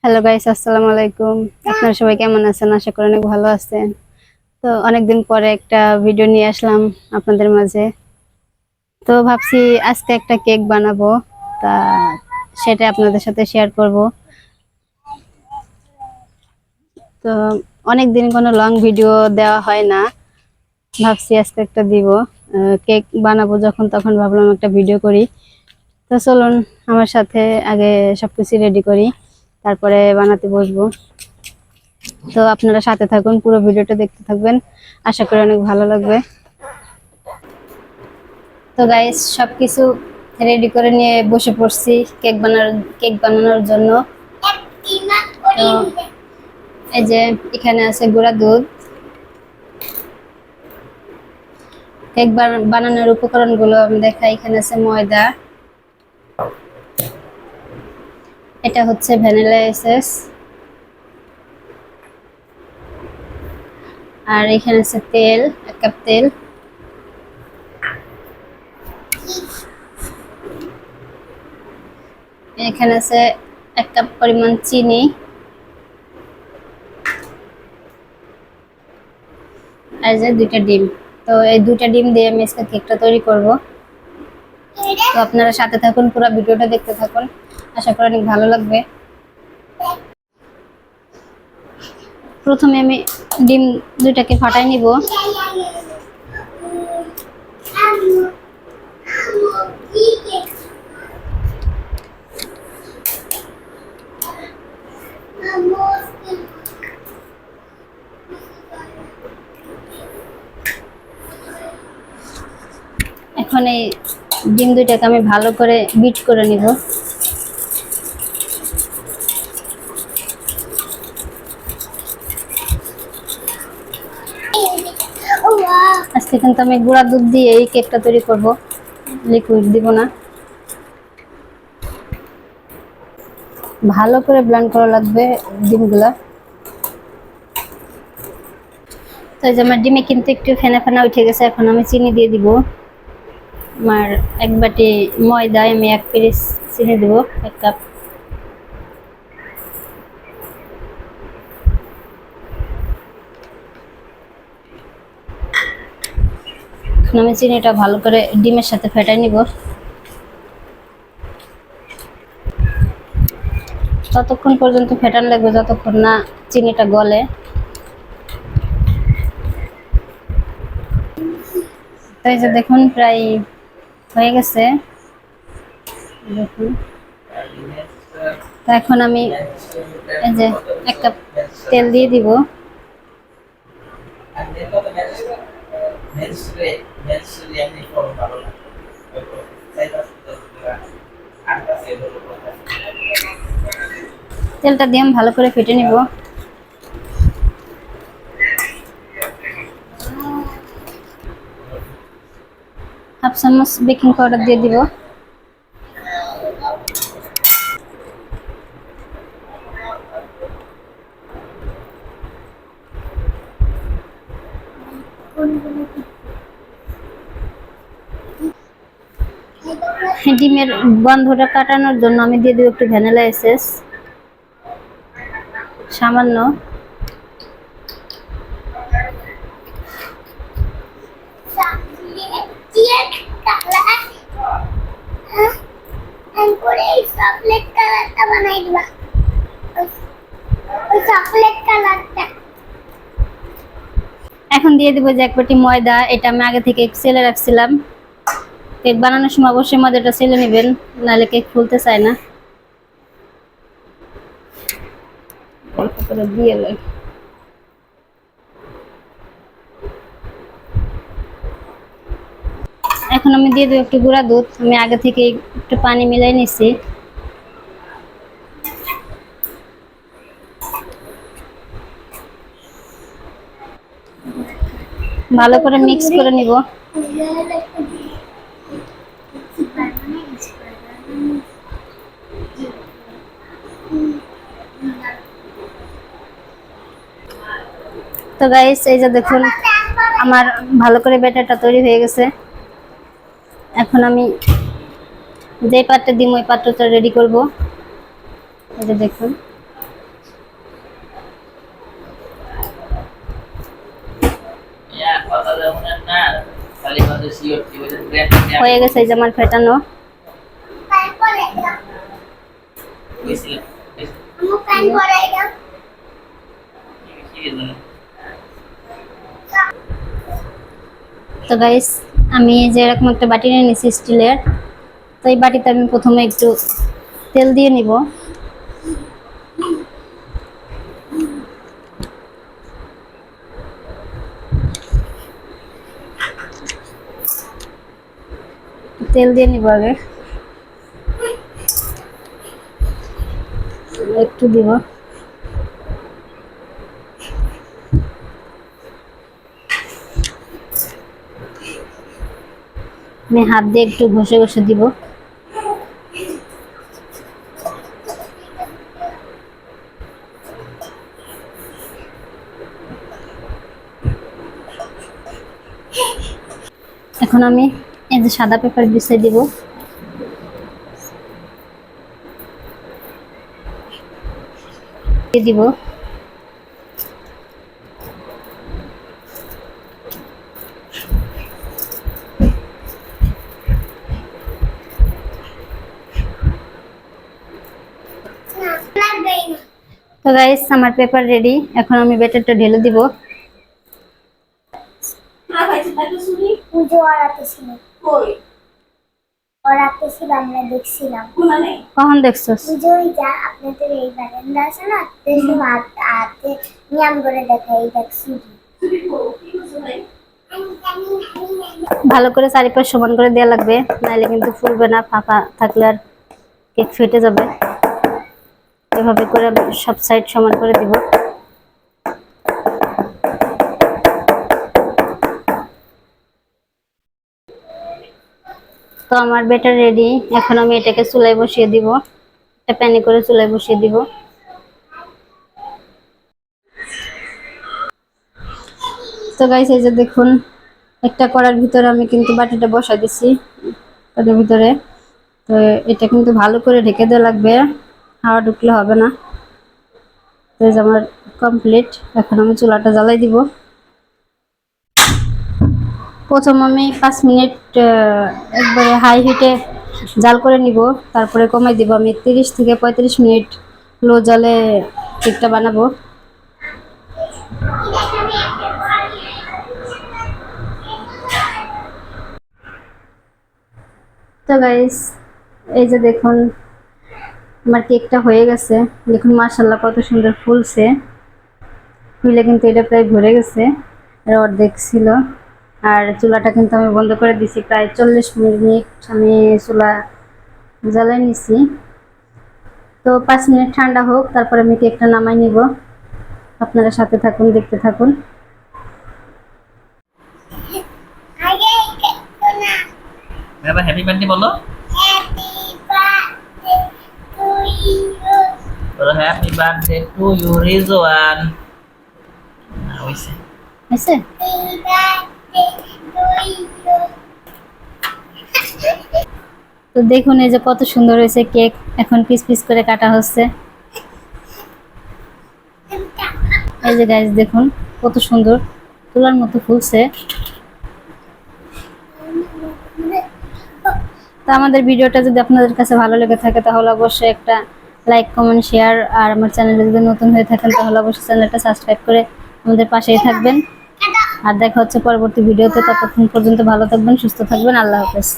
Hello guys, আসসালামু আলাইকুম। আপনারা সবাই কেমন আছেন? আশা করি অনেক ভালো আছেন। তো অনেকদিন পরে একটা ভিডিও নিয়ে আসলাম আপনাদের মাঝে। তো ভাবছি আজকে একটা কেক বানাবো, তা সেটা আপনাদের সাথে শেয়ার করব। তো অনেকদিন কোনো লং ভিডিও দেওয়া হয় না, ভাবছি আজকে একটা দিব। কেক বানাবো যখন তখন ভাবলাম একটা ভিডিও করি। তো চলুন আমার সাথে আগে সবকিছু রেডি করি, তারপরে বানাতে বসবো। তো আপনারা সাথে থাকুন, পুরো ভিডিওটা দেখতে থাকবেন, আশা করি অনেক ভালো লাগবে। তো গাইস, সবকিছু রেডি করে নিয়ে বসে পড়ছি কেক বানানোর জন্য। তো এই যে এখানে আছে গুঁড়া দুধ। কেক বানানোর উপকরণগুলো আমি দেখাই। এখানে আছে ময়দা, এটা হচ্ছে ভ্যানিলা এসেন্স, আর এখানে আছে তেল, 1 কাপ তেল। এখানে আছে 1 কাপ পরিমাণ চিনি, আর যে 2টা ডিম। তো এই 2টা ডিম দিয়ে আমি আজকে কেকটা তৈরি করব। তো আপনারা সাথে থাকুন, পুরো ভিডিওটা দেখতে থাকুন, আশা করি অনেক ভালো লাগবে। প্রথমে আমি ডিম 2টাকে ফাটাই নিব। এখন এই ডিম 2টাকে আমি ভালো করে বিট করে নিব। আজকে কিন্তু আমি গুঁড়া দুধ দিয়ে এই কেকটা তৈরি করব, লিকুইড দিব না। ভালো করে ব্লেন্ড করা লাগবে ডিমগুলা। তো এই যে আমার ডিমে কিন্তু একটু ফেনা ফেনা উঠে গেছে। এখন আমি চিনি দিয়ে দিব। আমার 1 বাটি ময়দায় আমি 1 পিস চিনি দেব, 1 কাপ। এখন আমি চিনিটা ভালো করে ডিমের সাথে ফেটাই নিব, ততক্ষণ পর্যন্ত ফেটানো লাগবে যতক্ষণ না চিনিটা গলে। তো এই যে দেখুন, প্রায় হয়ে গেছে দেখুন। তো এখন আমি এই যে 1 কাপ তেল দিয়ে দিব। তেলটা দিয়ে আমি ভালো করে ফেটে নিব। হাফ চামচ বেকিং পাউডার দিয়ে দিব। ডিমের গন্ধটা কাটানোর জন্য আমি দিয়ে দিব একটু ভ্যানিলা এসেন্স, সামান্য। এখন দিয়ে দিব যে 1 বাটি ময়দা। এটা আমি আগে থেকে সেলে রাখছিলাম। কেক বানানোর সময় অবশ্যই ময়দাটা সেলে নেবেন, নাহলে কেক ফুলতে চায় না। অল্প করে দিয়ে এখন আমি দিয়ে দেবো একটু গুঁড়া দুধ। আমি আগে থেকে একটু পানি মিলাই নিছি। ভালো করে মিক্স করে নিব। তো গাইস, এই যে দেখুন আমার ভালো করে ব্যাটারটা তৈরি হয়ে গেছে। এখন আমি যে পাত্রে দিই ওই পাত্রটা রেডি করব। এই যে দেখুন, হয়ে গেছে এই যে আমার ফেটানো। তো গাইস আমি যে এরকম একটা বাটি নিয়ে নিয়েছি স্টিলের। তো এই বাটিতে আমি প্রথমে একটু তেল দিয়ে নিব। তেল দিয়ে নিব আগে, একটু দিব। আমি হাত দিয়ে একটু ঘষে ঘষে দিব। এখন আমি এই যে সাদা পেপার বিছিয়ে দিব। দিব তো গাইস আমার পেপার রেডি। এখন আমি ব্যাটারটা ঢেলে দিব। কখন দেখছস? ভালো করে চারিপাশ সমান করে দেওয়া লাগবে, নাহলে কিন্তু ফুলবে না। ফাঁকা থাকলে আর কেক ফেটে যাবে। এভাবে করে সব সাইড সমান করে দিব। তো আমার ব্যাটার রেডি। এখন আমি এটাকে চুলায় বসিয়ে দিব। একটা প্যানে করে চুলায় বসিয়ে দিব। তো গাইস এই যে দেখুন, একটা কড়ার ভিতরে আমি কিন্তু বাটিটা বসা দিছি তার ভিতরে। তো এটা কিন্তু ভালো করে ঢেকে দেওয়া লাগবে, হাওয়া ঢুকলে হবে না। তো এই যে আমার কমপ্লিট। এখন আমি চুলাটা জ্বালাই দিব। প্রথম আমি 5 মিনিট একবারে হাই হিটে জাল করে নিব, তারপরে কমাই দিব। আমি 30 থেকে 35 মিনিট লো জালে কেকটা বানাবো। তো গাইস এই যে দেখুন আমার কেকটা হয়ে গেছে। দেখুন মাশাআল্লাহ কত সুন্দর ফুলছে। ফুলে কিন্তু এটা প্রায় ভরে গেছে, এর অর্ধেক ছিল। আর চুলাটা কিন্তু আমি বন্ধ করে দিছি। প্রায় 40 মিনিট আমি চুলা জ্বালাই নিছি। তো 5 মিনিট ঠান্ডা হোক, তারপরে আমি কেকটা নামাই নিব। আপনারা সাথে থাকুন, দেখতে থাকুন। বাবা হ্যাপি বার্থডে বলো। বলো happy birthday to you Rizwan. হইছে হইছে। তো দেখুন এই যে কত সুন্দর হয়েছে কেক। এখন পিস পিস করে কাটা হচ্ছে। এই যে গাইস দেখুন কত সুন্দর তুলার মতো ফুলছে। তো আমাদের ভিডিওটা যদি আপনাদের কাছে ভালো লেগে থাকে তাহলে অবশ্যই একটা লাইক, কমেন্ট, শেয়ার। আর আমার চ্যানেলে যদি নতুন হয়ে থাকেন তাহলে অবশ্যই চ্যানেলটা সাবস্ক্রাইব করে আমাদের পাশেই থাকবেন। আর দেখা হচ্ছে পরবর্তী ভিডিওতে। ততক্ষণ পর্যন্ত ভালো থাকবেন, সুস্থ থাকবেন। আল্লাহ হাফেজ।